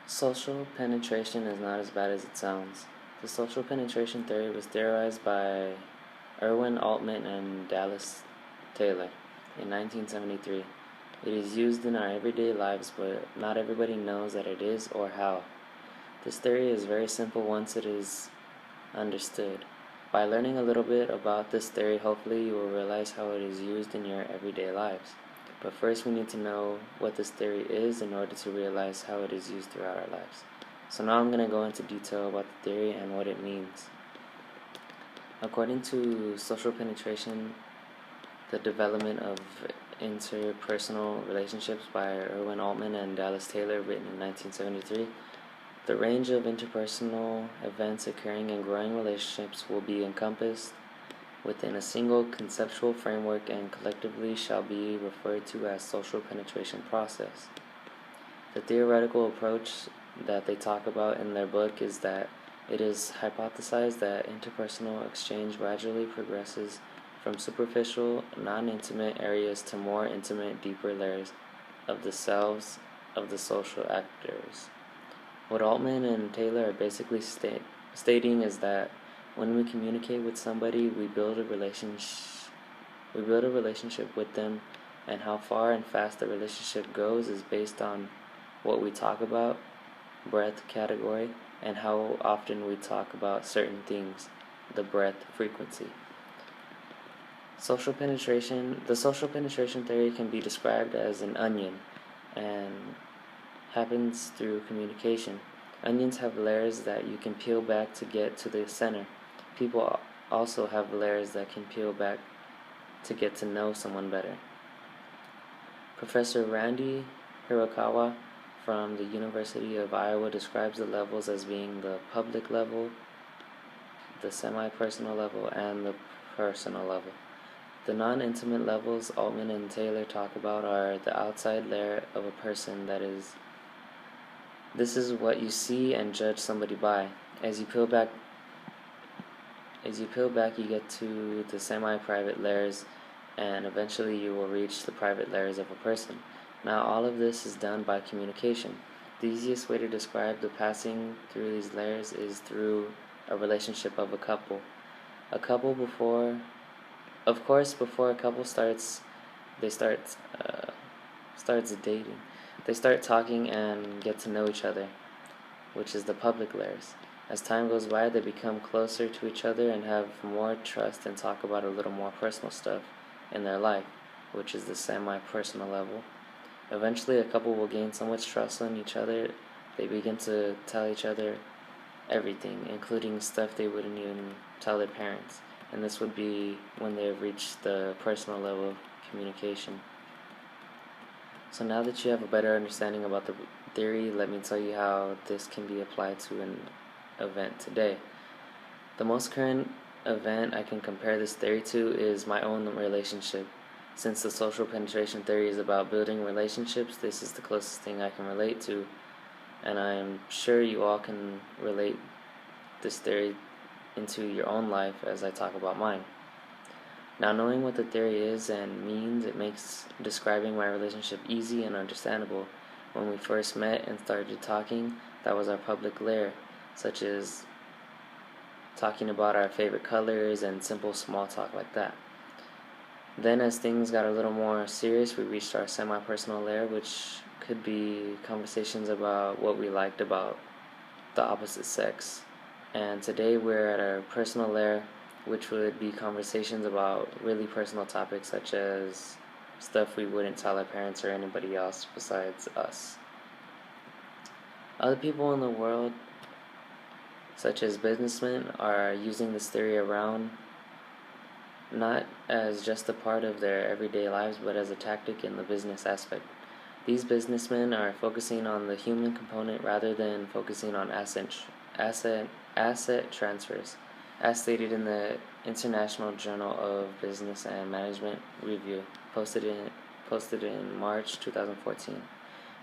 Social penetration is not as bad as it sounds. The social penetration theory was theorized by Erwin Altman and Dallas Taylor in 1973. It is used in our everyday lives, but not everybody knows that it is or how. This theory is very simple once it is understood. By learning a little bit about this theory, hopefully you will realize how it is used in your everyday lives. But first we need to know what this theory is in order to realize how it is used throughout our lives. So now I'm going to go into detail about the theory and what it means. According to social penetration, the development of interpersonal relationships by Erwin Altman and Dallas Taylor, written in 1973, the range of interpersonal events occurring in growing relationships will be encompassed within a single conceptual framework and collectively shall be referred to as social penetration process. The theoretical approach that they talk about in their book is that it is hypothesized that interpersonal exchange gradually progresses from superficial, non-intimate areas to more intimate, deeper layers of the selves of the social actors. What Altman and Taylor are basically stating is that when we communicate with somebody, we build a relationship with them, and how far and fast the relationship goes is based on what we talk about, breadth category, and how often we talk about certain things, the breadth frequency. The social penetration theory can be described as an onion and happens through communication. Onions have layers that you can peel back to get to the center. People also have layers that can peel back to get to know someone better. Professor Randy Hirokawa from the University of Iowa describes the levels as being the public level, the semi-personal level, and the personal level. The non-intimate levels Altman and Taylor talk about are the outside layer of a person, that is, this is what you see and judge somebody by. As you peel back, you get to the semi-private layers, and eventually you will reach the private layers of a person. Now, all of this is done by communication. The easiest way to describe the passing through these layers is through a relationship of a couple. Before a couple starts dating. They start talking and get to know each other, which is the public layers. As time goes by, they become closer to each other and have more trust and talk about a little more personal stuff in their life, which is the semi-personal level. Eventually, a couple will gain so much trust on each other, they begin to tell each other everything, including stuff they wouldn't even tell their parents. And this would be when they have reached the personal level of communication. So now that you have a better understanding about the theory, let me tell you how this can be applied to an event today. The most current event I can compare this theory to is my own relationship. Since the social penetration theory is about building relationships, this is the closest thing I can relate to, and I'm sure you all can relate this theory into your own life as I talk about mine. Now, knowing what the theory is and means, it makes describing my relationship easy and understandable. When we first met and started talking, that was our public layer, such as talking about our favorite colors and simple small talk like that. Then as things got a little more serious, we reached our semi-personal layer, which could be conversations about what we liked about the opposite sex. And today we're at our personal layer, which would be conversations about really personal topics such as stuff we wouldn't tell our parents or anybody else besides us. Other people in the world, such as businessmen, are using this theory around not as just a part of their everyday lives, but as a tactic in the business aspect. These businessmen are focusing on the human component rather than focusing on asset transfers, as stated in the International Journal of Business and Management Review, posted in March 2014.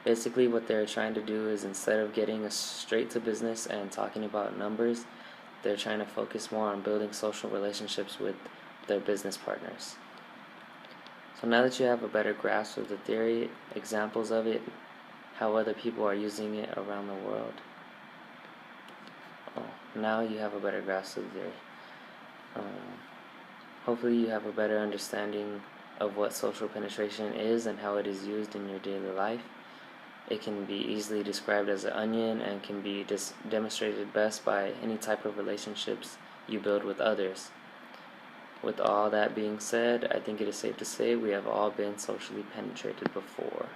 Basically, what they're trying to do is, instead of getting us straight to business and talking about numbers, they're trying to focus more on building social relationships with their business partners. So now that you have a better grasp of the theory, examples of it how other people are using it around the world. Oh, now you have a better grasp of the theory. Hopefully you have a better understanding of what social penetration is and how it is used in your daily life. It can be easily described as an onion and can be demonstrated best by any type of relationships you build with others. With all that being said, I think it is safe to say we have all been socially penetrated before.